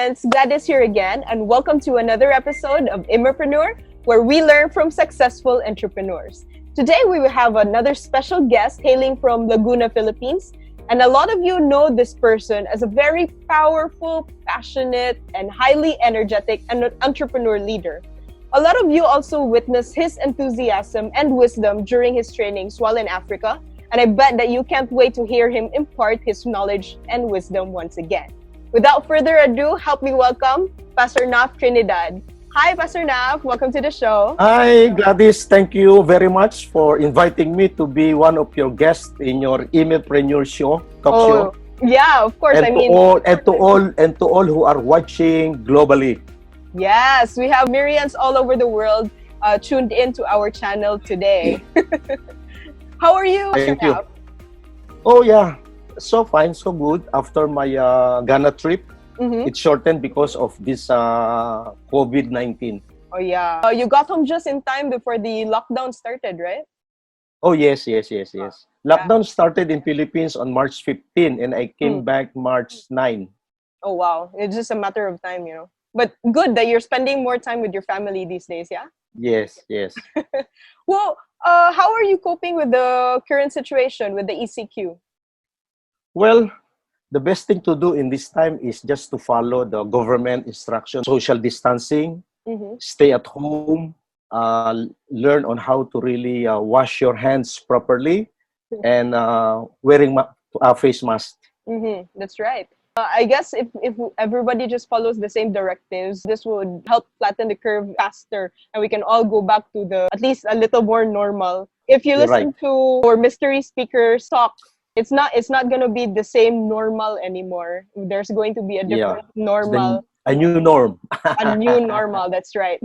friends, Gladys here again, and welcome to another episode of Entrepreneur, where we learn from successful entrepreneurs. Today we will have another special guest hailing from Laguna, Philippines, and a lot of you know this person as a very powerful, passionate, and highly energetic entrepreneur leader. A lot of you also witnessed his enthusiasm and wisdom during his trainings while in Africa, and I bet that you can't wait to hear him impart his knowledge and wisdom once again. Without further ado, help me welcome Pastor Knaf Trinidad. Hi, Pastor Knaf. Welcome to the show. Hi, Gladys. Thank you very much for inviting me to be one of your guests in your Entrepreneurship talk show. Yeah, of course. And to all who are watching globally. Yes, we have Myrians all over the world tuned into our channel today. How are you, Thank Pastor you. Knaf? Oh yeah, so fine, so good. After my Ghana trip, it's shortened because of this COVID-19. Oh yeah. You got home just in time before the lockdown started, right? Oh yes. Lockdown started in Philippines on March 15 and I came back March 9. Oh wow. It's just a matter of time, you know. But good that you're spending more time with your family these days, yeah? Yes. Well, how are you coping with the current situation with the ECQ? Well, the best thing to do in this time is just to follow the government instructions, social distancing, stay at home, learn on how to really wash your hands properly, and wearing face mask. That's right. I guess if everybody just follows the same directives, this would help flatten the curve faster, and we can all go back to the at least a little more normal. If you You're listen right. to our mystery speakers talk, it's not gonna be the same normal anymore. There's going to be a different normal, A new norm. a new normal. That's right.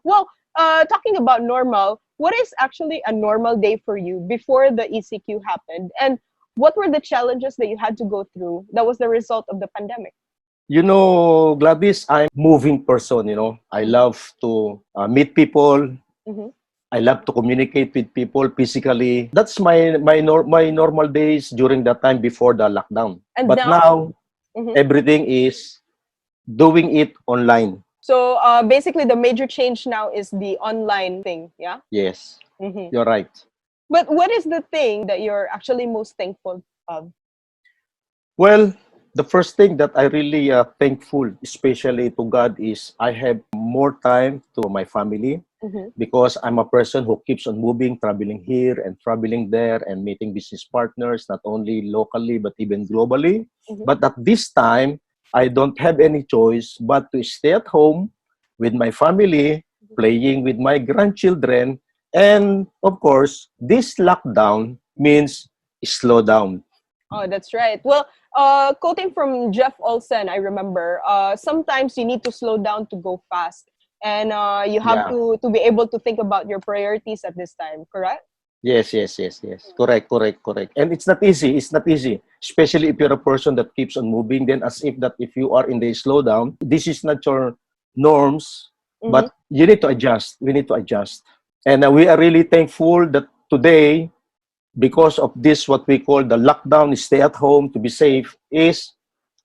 Well, talking about normal, what is actually a normal day for you before the ECQ happened, and what were the challenges that you had to go through that was the result of the pandemic? You know, Gladys, I'm a moving person, you know. I love to meet people. I love to communicate with people physically. That's my normal days during that time before the lockdown. And But now everything is doing it online. So basically, the major change now is the online thing, yeah? Yes, you're right. But what is the thing that you're actually most thankful of? Well, the first thing that I really thankful, especially to God, is I have more time to my family because I'm a person who keeps on moving, traveling here and traveling there and meeting business partners, not only locally but even globally. But at this time, I don't have any choice but to stay at home with my family, playing with my grandchildren. And of course, this lockdown means slow down. Oh, that's right. Well, quoting from Jeff Olsen, I remember, sometimes you need to slow down to go fast. And you have to be able to think about your priorities at this time, correct? Yes. Correct. And it's not easy. It's not easy. Especially if you're a person that keeps on moving, then as if that if you are in the slowdown, this is not your norms, but you need to adjust. We need to adjust. And we are really thankful that today, because of this, what we call the lockdown, stay at home to be safe, is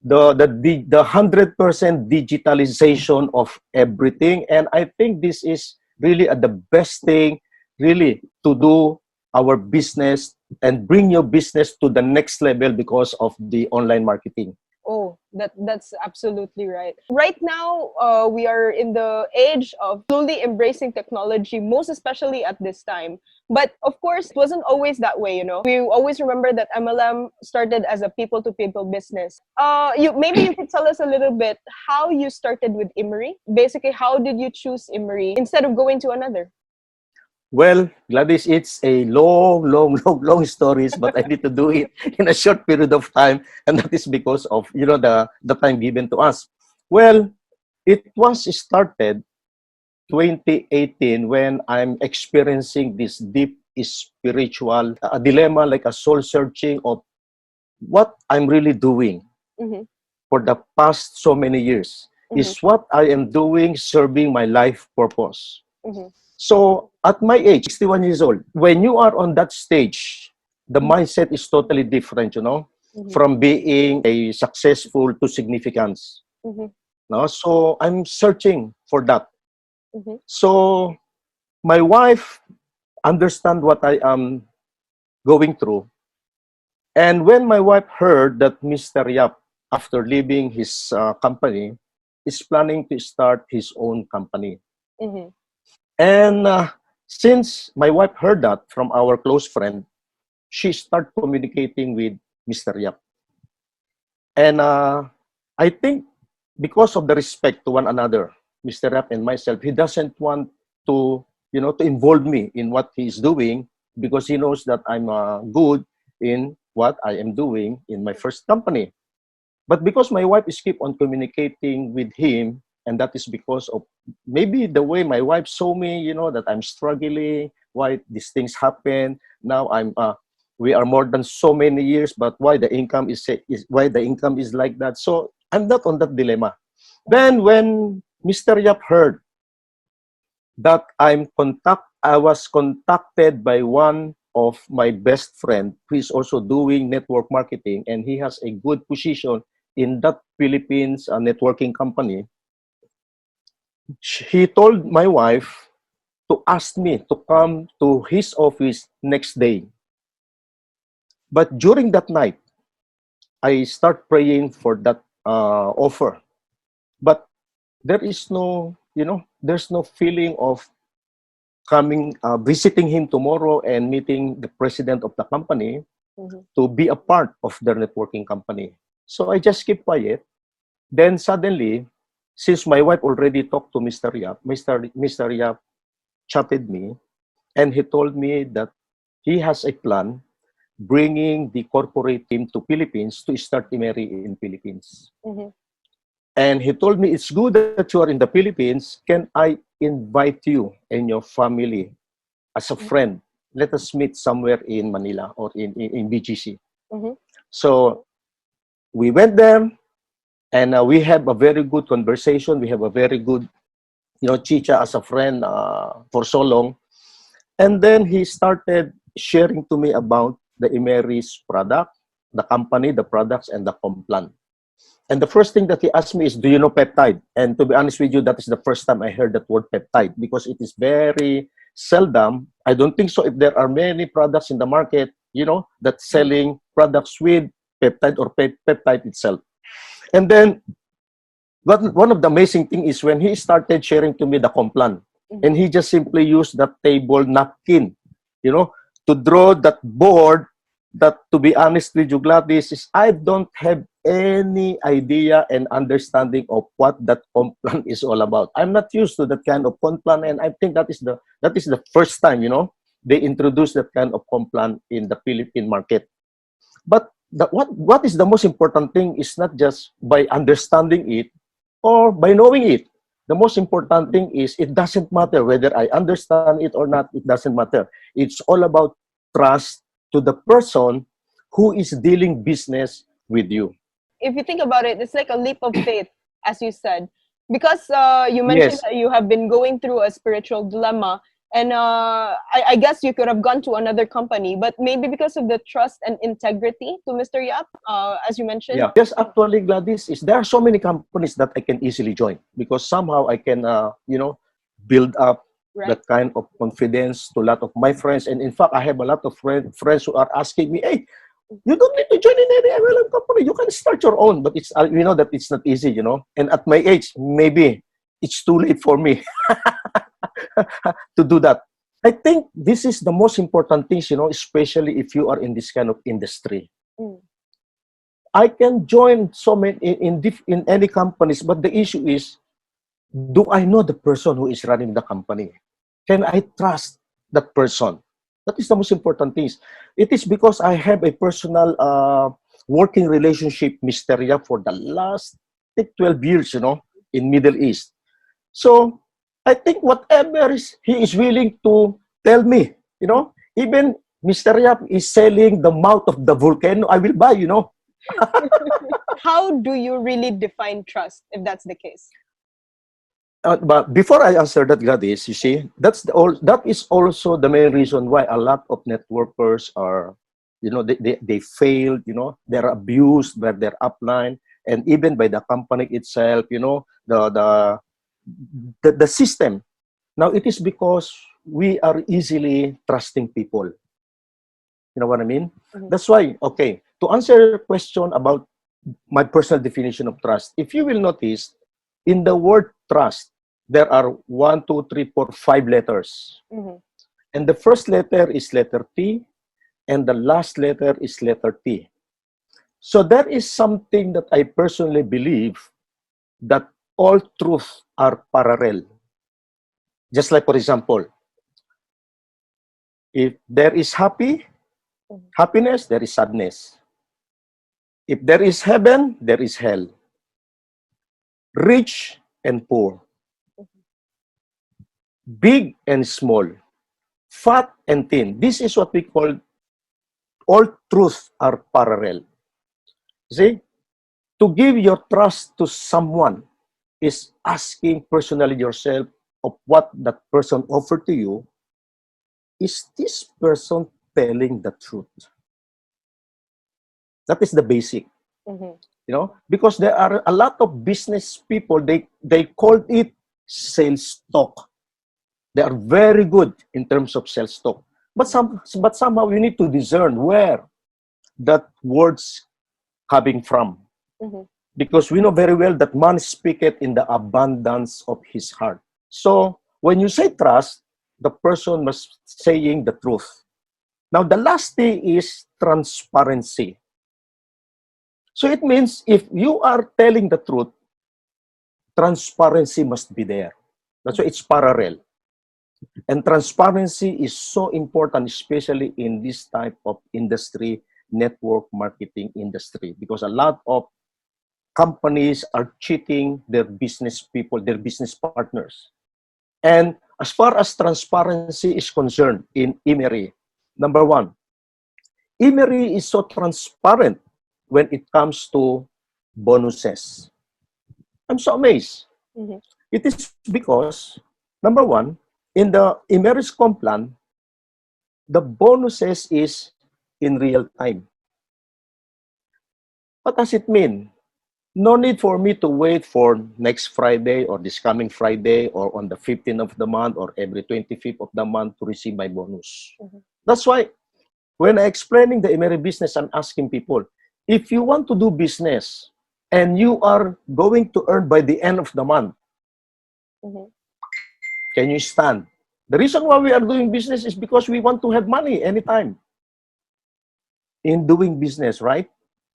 the 100% digitalization of everything. And I think this is really the best thing, really, to do our business and bring your business to the next level because of the online marketing. Oh, that's absolutely right. Right now, we are in the age of slowly embracing technology, most especially at this time. But of course, it wasn't always that way, you know. We always remember that MLM started as a people-to-people business. Maybe you could tell us a little bit how you started with Imri. Basically, how did you choose Imri instead of going to another? Well, Gladys, it's a long stories, but I need to do it in a short period of time, and that is because of, you know, the time given to us. Well, it was started 2018 when I'm experiencing this deep spiritual dilemma, like a soul searching of what I'm really doing for the past so many years. Is what I am doing serving my life purpose? So at my age, 61 years old, when you are on that stage, the mindset is totally different, you know, from being a successful to significance. No? So I'm searching for that. Mm-hmm. So my wife understand what I am going through. And when my wife heard that Mr. Yap, after leaving his company, is planning to start his own company. Mm-hmm. And since my wife heard that from our close friend, she started communicating with Mr. Yap. And I think because of the respect to one another, Mr. Yap and myself, he doesn't want to, to involve me in what he's doing because he knows that I'm good in what I am doing in my first company. But because my wife is keep on communicating with him, and that is because of maybe the way my wife saw me, that I'm struggling, why these things happen. Now we are more than so many years, but why the income is why the income is like that. So I'm not on that dilemma. Then when Mr. Yap heard that I was contacted by one of my best friend who is also doing network marketing, and he has a good position in that Philippines networking company. He told my wife to ask me to come to his office next day. But during that night, I start praying for that offer. But there is no, there's no feeling of coming, visiting him tomorrow and meeting the president of the company to be a part of their networking company. So I just keep quiet. Then suddenly, since my wife already talked to Mr. Yap, Mr. Yap chatted me and he told me that he has a plan bringing the corporate team to Philippines to start Emery in Philippines. Mm-hmm. And he told me, it's good that you are in the Philippines. Can I invite you and your family as a friend? Let us meet somewhere in Manila or in BGC. Mm-hmm. So we went there and we have a very good conversation. We have a very good, chicha as a friend for so long. And then he started sharing to me about the Emery's product, the company, the products, and the complan. And the first thing that he asked me is, do you know peptide? And to be honest with you, that is the first time I heard that word peptide because it is very seldom. I don't think so if there are many products in the market, that selling products with peptide or peptide itself. And then one of the amazing thing is when he started sharing to me the complan, and he just simply used that table napkin, to draw that board. That, to be honest with you, Gladys, is I don't have any idea and understanding of what that complan is all about. I'm not used to that kind of complan, and I think that is the first time, they introduced that kind of complan in the Philippine market. But what is the most important thing is not just by understanding it or by knowing it. The most important thing is it doesn't matter whether I understand it or not. It doesn't matter. It's all about trust to the person who is dealing business with you. If you think about it, it's like a leap of faith, as you said, because you mentioned Yes. that you have been going through a spiritual dilemma, and I guess you could have gone to another company, but maybe because of the trust and integrity to Mr. Yap, as you mentioned. Yeah. Yes, actually, Gladys, is there are so many companies that I can easily join because somehow I can, build up Right. that kind of confidence to a lot of my friends. And in fact, I have a lot of friends who are asking me, hey, you don't need to join in any MLM company. You can start your own. But it's, that it's not easy, And at my age, maybe it's too late for me to do that. I think this is the most important things, especially if you are in this kind of industry. Mm. I can join so many in any companies, but the issue is, do I know the person who is running the company? Can I trust that person? That is the most important thing. It is because I have a personal working relationship, Mr. Yap, for the last 12 years, in Middle East. So I think whatever he is willing to tell me, even Mr. Yap is selling the mouth of the volcano, I will buy, How do you really define trust, if that's the case? But before I answer that, Gladys, you see, that is also the main reason why a lot of networkers are, they failed, they're abused by their upline and even by the company itself, the the the system. Now it is because we are easily trusting people. You know what I mean? Mhm. That's why, okay, to answer your question about my personal definition of trust, if you will notice, in the word trust, there are 1, 2, 3, 4, 5 letters. Mhm. And the first letter is letter T, and the last letter is letter T. So that is something that I personally believe that all truths are parallel. Just like, for example, if there is Mhm. happiness, there is sadness. If there is heaven, there is hell. Rich and poor. Big and small. Fat and thin. This is what we call all truths are parallel. See, to give your trust to someone is asking personally yourself of what that person offered to you. Is this person telling the truth? That is the basic. Mhm. Because there are a lot of business people, they call it sales talk. They are very good in terms of sales talk, but somehow you need to discern where that words coming from, Mhm. because we know very well that man speaketh in the abundance of his heart. So when you say trust, the person must saying the truth. Now the last thing is transparency. So it means if you are telling the truth, transparency must be there. That's why it's parallel. And transparency is so important, especially in this type of industry, network marketing industry, because a lot of companies are cheating their business people, their business partners. And as far as transparency is concerned in Emery, number one, Emery is so transparent when it comes to bonuses. I'm so amazed. Mhm. It is because, number one, in the Emery's plan, the bonuses is in real time. What does it mean? No need for me to wait for next Friday or this coming Friday or on the 15th of the month or every 25th of the month to receive my bonus. Mhm. That's why when I explaining the Emery business, I'm asking people, if you want to do business and you are going to earn by the end of the month, Mhm. can you stand? The reason why we are doing business is because we want to have money anytime in doing business, right?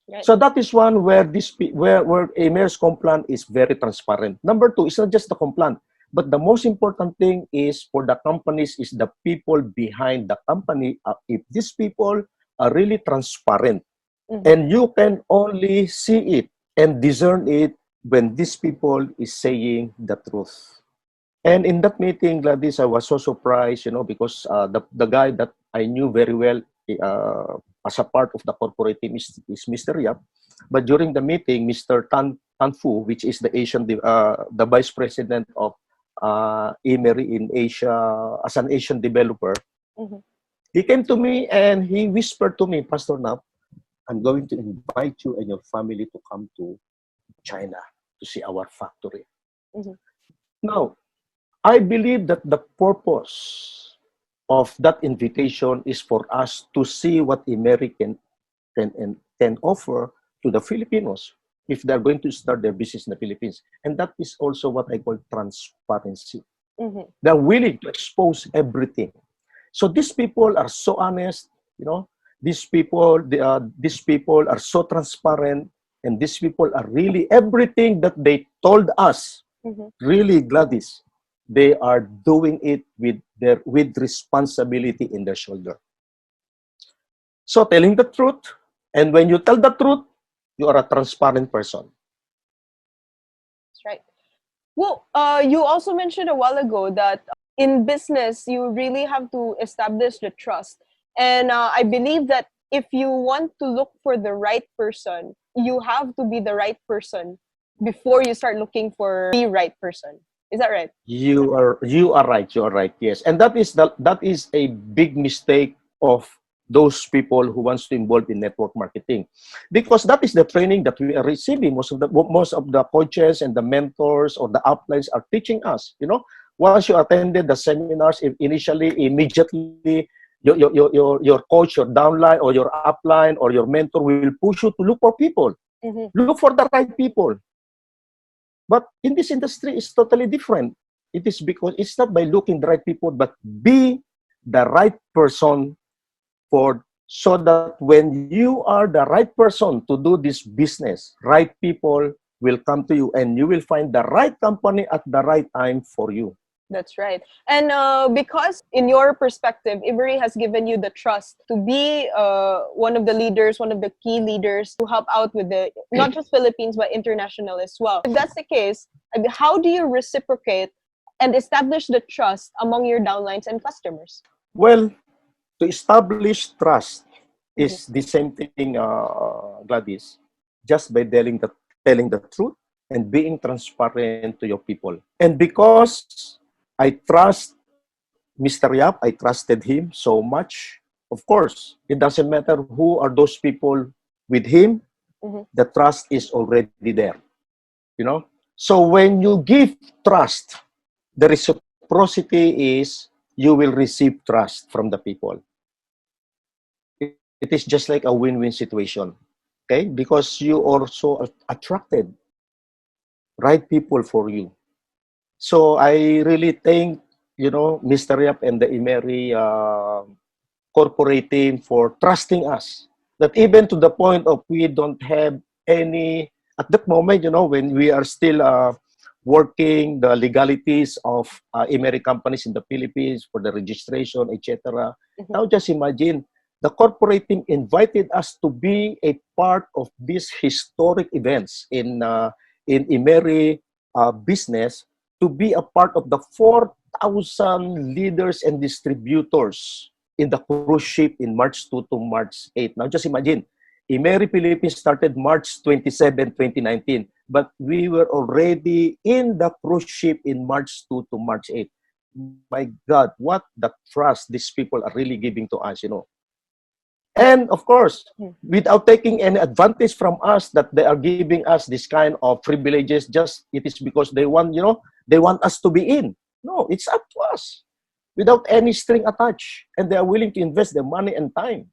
Right. So that is one where where a mayor's complaint is very transparent. Number two, it's not just the complaint, but the most important thing is for the companies is the people behind the company. If these people are really transparent, Mhm. and you can only see it and discern it when these people is saying the truth. And in that meeting, Gladys, I was so surprised, because the guy that I knew very well as a part of the corporate team is Mr. Yap. But during the meeting, Mr. Tan Fu, which is the vice president of Emery in Asia, as an Asian developer, Mhm. he came to me and he whispered to me, Pastor Nap, I'm going to invite you and your family to come to China to see our factory. Mhm. Now, I believe that the purpose of that invitation is for us to see what American can offer to the Filipinos if they're going to start their business in the Philippines. And that is also what I call transparency. Mhm. They're willing to expose everything. So these people are so honest, these people are so transparent, and these people are really everything that they told us. Mhm. Really, Gladys, they are doing it with responsibility in their shoulder. So telling the truth, and when you tell the truth, you are a transparent person. That's right. Well, you also mentioned a while ago that in business, you really have to establish the trust. And I believe that if you want to look for the right person, you have to be the right person before you start looking for the right person. Is that right? You are right. You are right. Yes, and that is a big mistake of those people who wants to involve in network marketing, because that is the training that we are receiving. Most of the coaches and the mentors or the uplines are teaching us. Once you attended the seminars, initially, immediately, your coach, your downline, or your upline, or your mentor will push you to look for people. Look for the right people. But in this industry, it's totally different. It is because it's not by looking the right people, but be the right person so that when you are the right person to do this business, right people will come to you and you will find the right company at the right time for you. That's right. And because in your perspective, Ivory has given you the trust to be one of the leaders, one of the key leaders to help out with the, not just Philippines, but international as well. If that's the case, how do you reciprocate and establish the trust among your downlines and customers? Well, to establish trust is the same thing, Gladys, just by telling the truth and being transparent to your people. And because I trust Mr. Yap, I trusted him so much. Of course, it doesn't matter who are those people with him, the trust is already there. So when you give trust, the reciprocity is you will receive trust from the people. It is just like a win-win situation, okay? Because you also attracted right people for you. So I really thank, Mr. Yap and the Emery corporate team for trusting us. That even to the point of we don't have any, at that moment, when we are still working the legalities of Emery companies in the Philippines for the registration, etc. Now just imagine, the corporate team invited us to be a part of these historic events in Emery business, to be a part of the 4,000 leaders and distributors in the cruise ship in March 2 to March 8. Now just imagine, Emery Philippines started March 27, 2019, but we were already in the cruise ship in March 2 to March 8. My God, what the trust these people are really giving to us, And of course, without taking any advantage from us, that they are giving us this kind of privileges, just it is because they want, they want us to be in. No, it's up to us, without any string attached, and they are willing to invest their money and time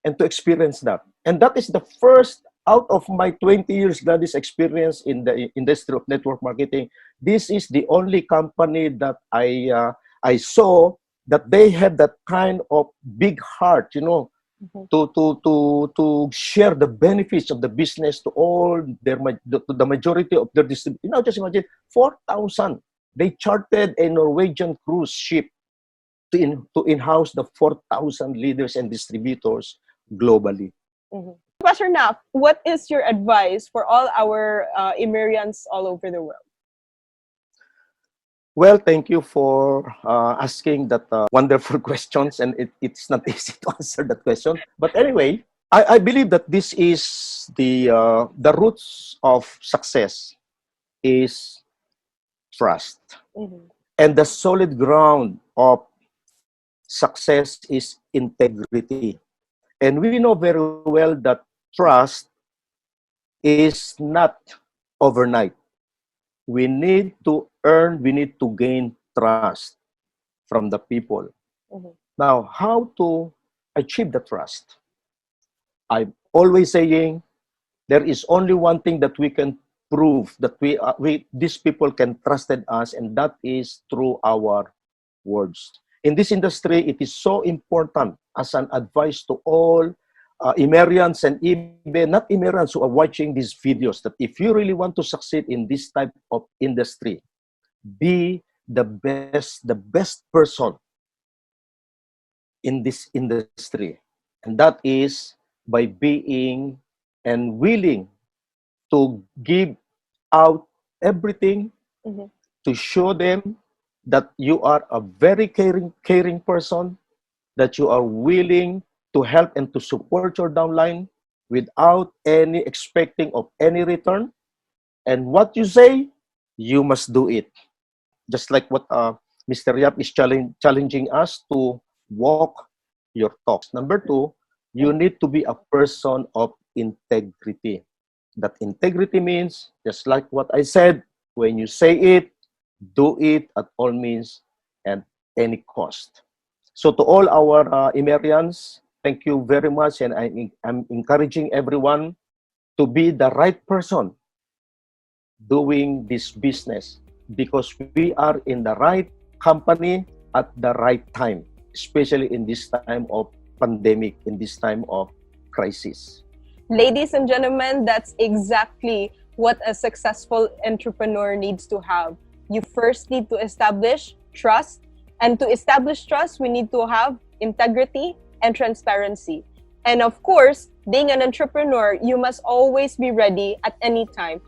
and to experience that. And that is the first out of my 20 years Gladys experience in the industry of network marketing. This is the only company that I saw that they have that kind of big heart, to share the benefits of the business to all to the majority of their distributors. Just imagine, 4,000. They chartered a Norwegian cruise ship to in-house the 4,000 leaders and distributors globally. Pastor Knaf, what is your advice for all our Emerians all over the world? Well, thank you for asking that wonderful questions, and it's not easy to answer that question. But anyway, I believe that this is the roots of success is trust. And the solid ground of success is integrity. And we know very well that trust is not overnight. We need to earn, we need to gain trust from the people. Now, how to achieve the trust? I'm always saying there is only one thing that we can prove that these people can trusted us, and that is through our words. In this industry, it is so important as an advice to all Emerians and even not Emerians who are watching these videos, that if you really want to succeed in this type of industry, be the best person in this industry. And that is by being and willing to give out everything to show them that you are a very caring person, that you are willing to help and to support your downline without any expecting of any return. And what you say, you must do it. Just like what Mr. Yap is challenging us to walk your talks. Number two, you need to be a person of integrity. That integrity means, just like what I said, when you say it, do it at all means and any cost. So to all our Imerians, thank you very much, and I'm encouraging everyone to be the right person doing this business, because we are in the right company at the right time, especially in this time of pandemic, in this time of crisis. Ladies and gentlemen, that's exactly what a successful entrepreneur needs to have. You first need to establish trust. And to establish trust, we need to have integrity and transparency. And of course, being an entrepreneur, you must always be ready at any time.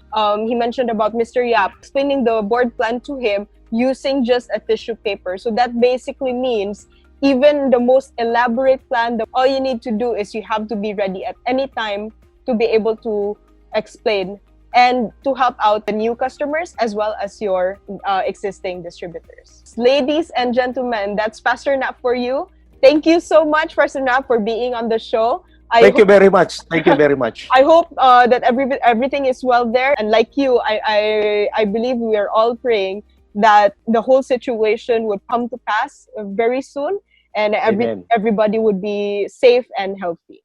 He mentioned about Mr. Yap explaining the board plan to him using just a tissue paper. So that basically means even the most elaborate plan, all you need to do is you have to be ready at any time to be able to explain and to help out the new customers as well as your existing distributors. Ladies and gentlemen, that's Pastor Knaf for you. Thank you so much, Pastor Knaf, for being on the show. Thank you very much. Thank you very much. I hope that everything is well there. And like you, I believe we are all praying that the whole situation would come to pass very soon, and everybody would be safe and healthy.